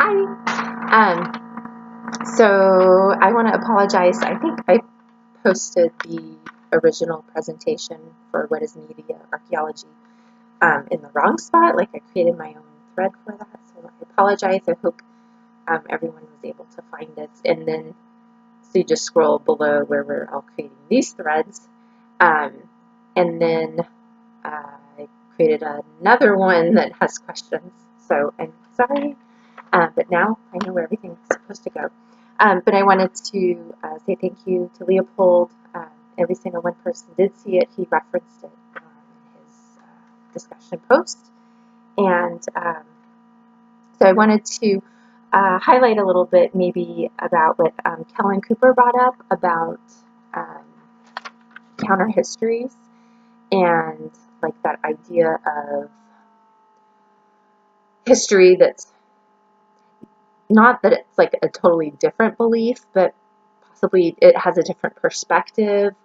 Hi. So I want to apologize. I think I posted the original presentation for What is Media Archaeology in the wrong spot. Like I created my own thread for that. So I apologize. I hope everyone was able to find it. And then, so you just scroll below where we're all creating these threads. And then I created another one that has questions. So I'm sorry. But now I know where everything's supposed to go. But I wanted to say thank you to Leopold. Every single one person did see it. He referenced it in his discussion post. And so I wanted to highlight a little bit maybe about what Kellen Cooper brought up about counter histories and like that idea of history that's not that it's like a totally different belief, but possibly it has a different perspective,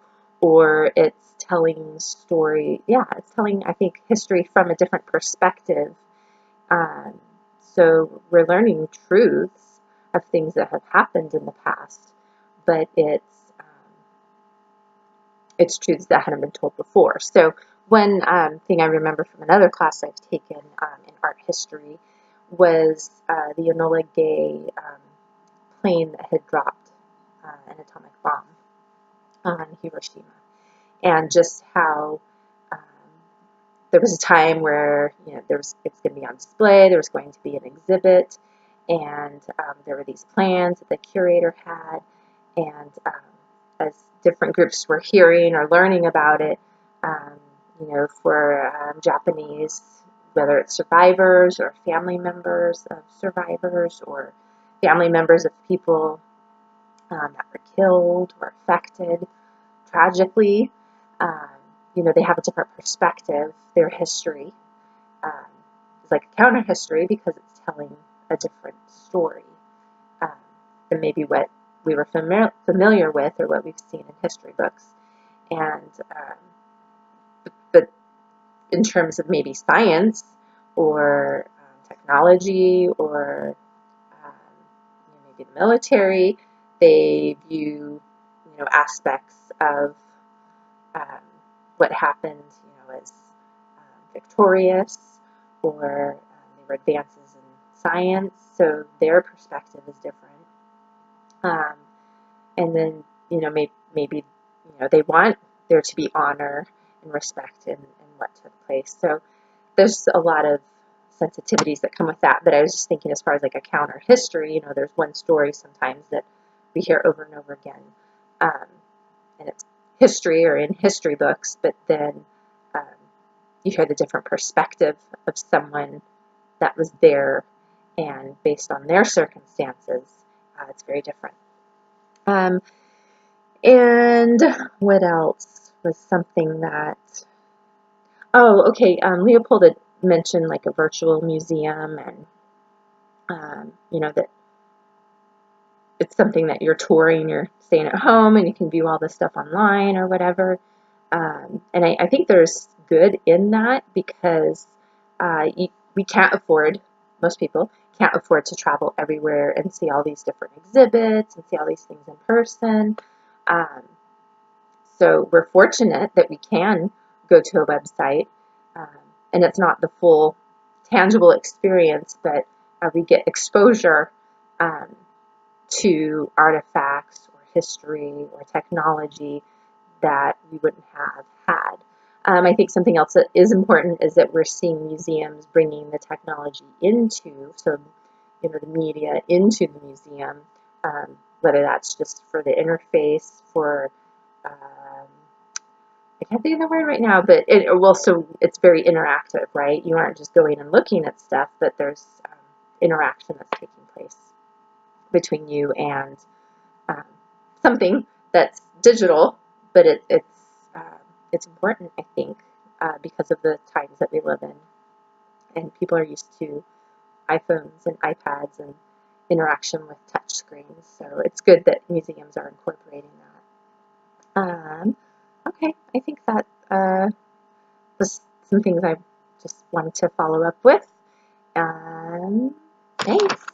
or it's telling story. Yeah, it's telling, I think, history from a different perspective. So we're learning truths of things that have happened in the past, but it's truths that hadn't been told before. So one thing I remember from another class I've taken in art history was the Enola Gay plane that had dropped an atomic bomb on Hiroshima, and just how there was a time where it was going to be on display, there was going to be an exhibit, and there were these plans that the curator had, and as different groups were hearing or learning about it, for Japanese, whether it's survivors or family members of survivors or family members of people that were killed or affected tragically, they have a different perspective. Their history is like a counter history because it's telling a different story than maybe what we were familiar with or what we've seen in history books. And but in terms of maybe science or technology or maybe the military, they view aspects of what happened as victorious, or there were advances in science, so their perspective is different. And then maybe they want there to be honor and respect in what took place. So there's a lot of sensitivities that come with that. But I was just thinking, as far as like a counter history, there's one story sometimes that we hear over and over again, and it's history or in history books, but then you hear the different perspective of someone that was there, and based on their circumstances, it's very different. And what else was something that, Leopold had mentioned like a virtual museum, and that it's something that you're touring, you're staying at home, and you can view all this stuff online or whatever. And I think there's good in that, because we can't afford, most people can't afford to travel everywhere and see all these different exhibits and see all these things in person. So we're fortunate that we can go to a website, and it's not the full tangible experience, but we get exposure to artifacts or history or technology that we wouldn't have had. I think something else that is important is that we're seeing museums bringing the technology into, so the media into the museum, whether that's just for the interface, for I can't think of the word right now, but it's very interactive, right? You aren't just going and looking at stuff, but there's interaction that's taking place between you and something that's digital, but it's important, I think, because of the times that we live in, and people are used to iPhones and iPads and interaction with touch screens. So it's good that museums are incorporating that. Okay, I think that was some things I just wanted to follow up with. Thanks.